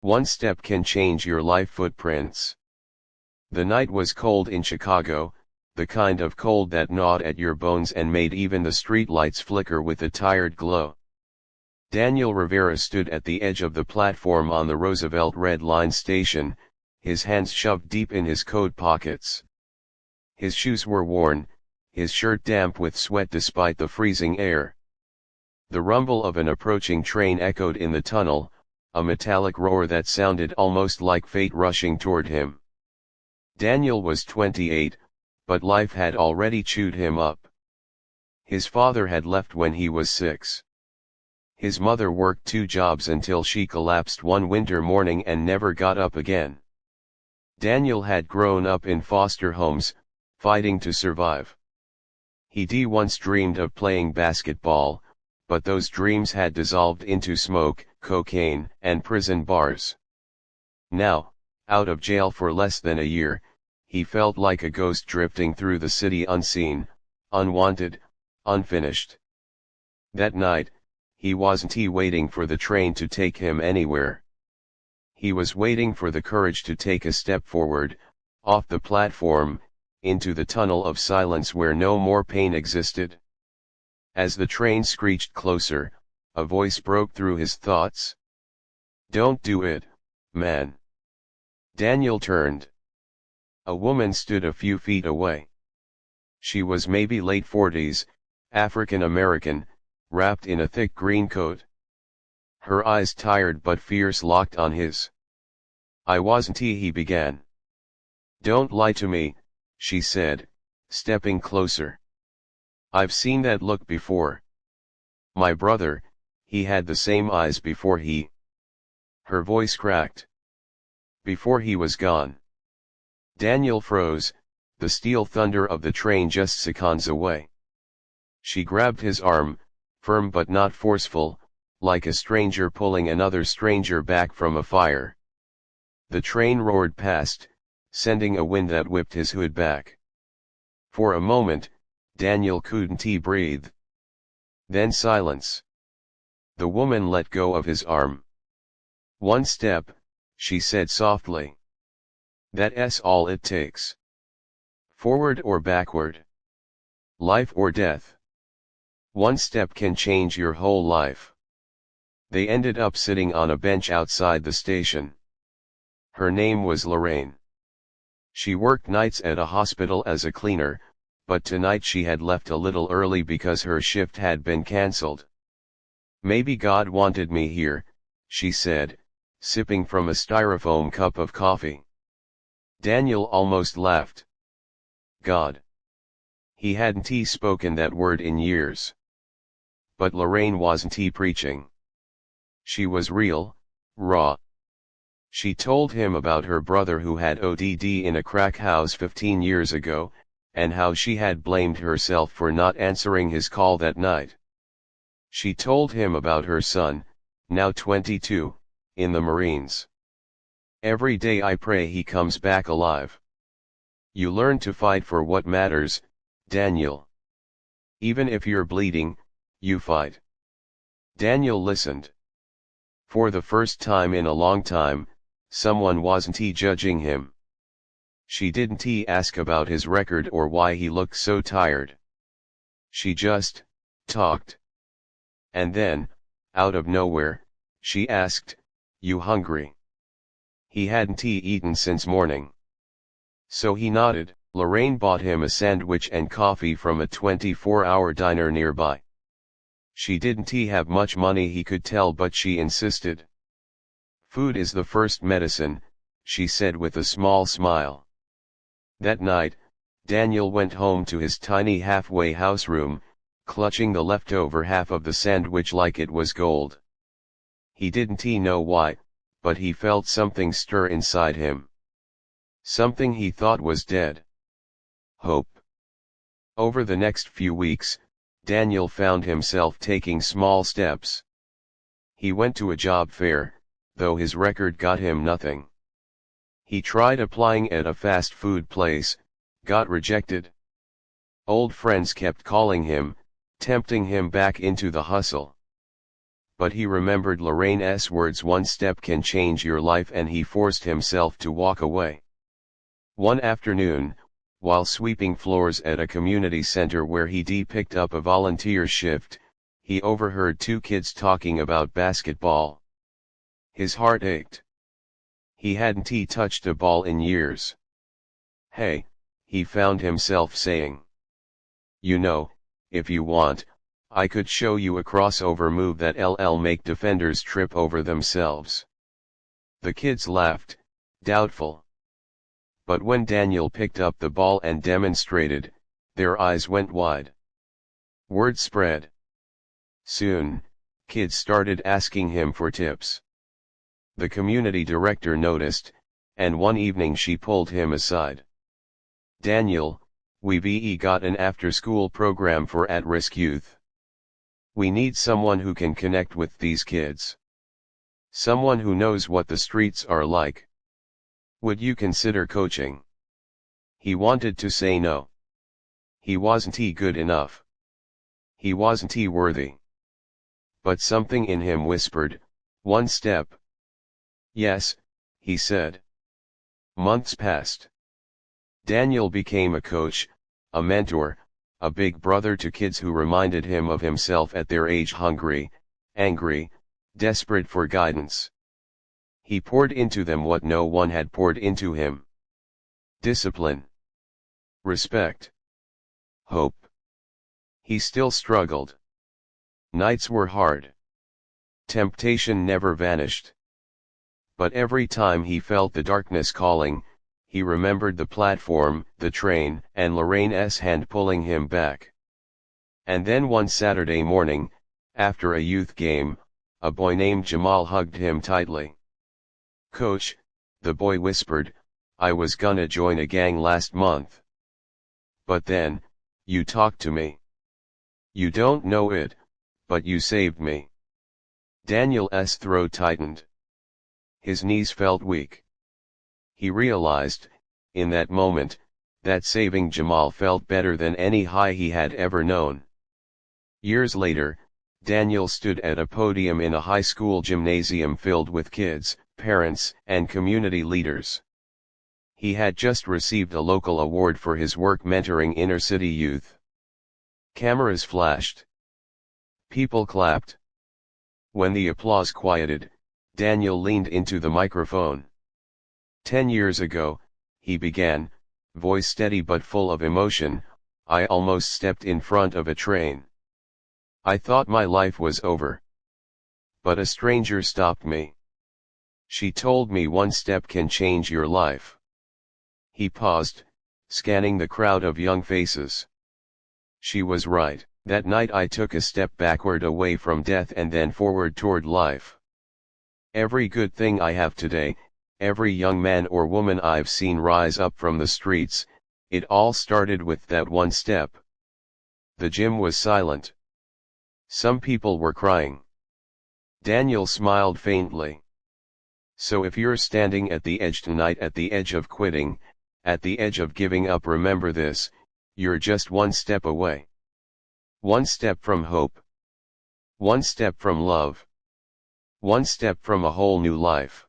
One step can change your life footprints. The night was cold in Chicago, the kind of cold that gnawed at your bones and made even the streetlights flicker with a tired glow. Daniel Rivera stood at the edge of the platform on the Roosevelt Red Line station, his hands shoved deep in his coat pockets. His shoes were worn, his shirt damp with sweat despite the freezing air. The rumble of an approaching train echoed in the tunnel, a metallic roar that sounded almost like fate rushing toward him. Daniel was 28, but life had already chewed him up. His father had left when he was 6. His mother worked 2 jobs until she collapsed one winter morning and never got up again. Daniel had grown up in foster homes, fighting to survive. He once dreamed of playing basketball, but those dreams had dissolved into smoke, cocaine, and prison bars. Now, out of jail for less than a year, he felt like a ghost drifting through the city unseen, unwanted, unfinished. That night, he wasn't waiting for the train to take him anywhere. He was waiting for the courage to take a step forward, off the platform, into the tunnel of silence where no more pain existed. As the train screeched closer, a voice broke through his thoughts. "Don't do it, man." Daniel turned. A woman stood a few feet away. She was maybe late 40s, African American, wrapped in a thick green coat. Her eyes, tired but fierce, locked on his. "I wasn't," he began. "Don't lie to me," she said, stepping closer. "I've seen that look before. My brother, he had the same eyes before he..." Her voice cracked. "Before he was gone." Daniel froze, the steel thunder of the train just seconds away. She grabbed his arm, firm but not forceful, like a stranger pulling another stranger back from a fire. The train roared past, sending a wind that whipped his hood back. For a moment, Daniel couldn't breathe. Then silence. The woman let go of his arm. "One step," she said softly. "That's all it takes. Forward or backward. Life or death. One step can change your whole life." They ended up sitting on a bench outside the station. Her name was Lorraine. She worked nights at a hospital as a cleaner, but tonight she had left a little early because her shift had been cancelled. "Maybe God wanted me here," she said, sipping from a styrofoam cup of coffee. Daniel almost laughed. God. He hadn't spoken that word in years. But Lorraine wasn't preaching. She was real, raw. She told him about her brother who had OD'd in a crack house 15 years ago, and how she had blamed herself for not answering his call that night. She told him about her son, now 22, in the Marines. "Every day I pray he comes back alive." You learn to fight for what matters, Daniel. Even if you're bleeding, you fight. Daniel listened. For the first time in a long time, someone wasn't judging him. She didn't ask about his record or why he looked so tired. She just talked. And then, out of nowhere, she asked, "You hungry?" He hadn't eaten since morning. So he nodded. Lorraine bought him a sandwich and coffee from a 24-hour diner nearby. She didn't have much money, he could tell, but she insisted. "Food is the first medicine," she said with a small smile. That night, Daniel went home to his tiny halfway house room, clutching the leftover half of the sandwich like it was gold. He didn't know why, but he felt something stir inside him. Something he thought was dead. Hope. Over the next few weeks, Daniel found himself taking small steps. He went to a job fair, though his record got him nothing. He tried applying at a fast food place, got rejected. Old friends kept calling him, tempting him back into the hustle. But he remembered Lorraine's words, one step can change your life, and he forced himself to walk away. One afternoon, while sweeping floors at a community center where he picked up a volunteer shift, he overheard two kids talking about basketball. His heart ached. He hadn't touched a ball in years. "Hey," he found himself saying. "You know, if you want, I could show you a crossover move that'll make defenders trip over themselves." The kids laughed, doubtful. But when Daniel picked up the ball and demonstrated, their eyes went wide. Word spread. Soon, kids started asking him for tips. The community director noticed, and one evening she pulled him aside. "Daniel, we've got an after-school program for at-risk youth. We need someone who can connect with these kids. Someone who knows what the streets are like. Would you consider coaching?" He wanted to say no. He wasn't good enough. He wasn't worthy. But something in him whispered, "One step." "Yes," he said. Months passed. Daniel became a coach, a mentor, a big brother to kids who reminded him of himself at their age, hungry, angry, desperate for guidance. He poured into them what no one had poured into him. Discipline. Respect. Hope. He still struggled. Nights were hard. Temptation never vanished. But every time he felt the darkness calling, he remembered the platform, the train, and Lorraine's hand pulling him back. And then one Saturday morning, after a youth game, a boy named Jamal hugged him tightly. "Coach," the boy whispered, "I was gonna join a gang last month. But then, you talked to me. You don't know it, but you saved me." Daniel's throat tightened. His knees felt weak. He realized, in that moment, that saving Jamal felt better than any high he had ever known. Years later, Daniel stood at a podium in a high school gymnasium filled with kids, parents, and community leaders. He had just received a local award for his work mentoring inner-city youth. Cameras flashed. People clapped. When the applause quieted, Daniel leaned into the microphone. 10 years ago, he began, voice steady but full of emotion, "I almost stepped in front of a train. I thought my life was over. But a stranger stopped me. She told me one step can change your life." He paused, scanning the crowd of young faces. She was right. That night I took a step backward away from death and then forward toward life. Every good thing I have today, every young man or woman I've seen rise up from the streets, it all started with that one step. The gym was silent. Some people were crying. Daniel smiled faintly. "So if you're standing at the edge tonight, at the edge of quitting, at the edge of giving up, remember this, you're just one step away. One step from hope. One step from love. One step from a whole new life."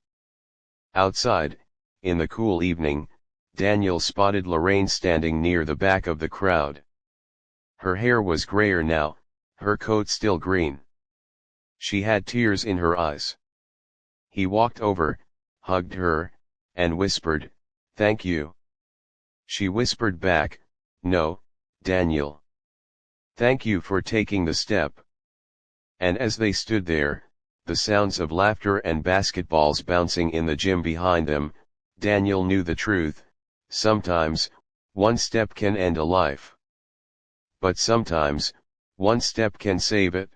Outside, in the cool evening, Daniel spotted Lorraine standing near the back of the crowd. Her hair was grayer now, her coat still green. She had tears in her eyes. He walked over, hugged her, and whispered, "Thank you." She whispered back, "No, Daniel. Thank you for taking the step." And as they stood there, the sounds of laughter and basketballs bouncing in the gym behind them, Daniel knew the truth: sometimes, one step can end a life. But sometimes, one step can save it.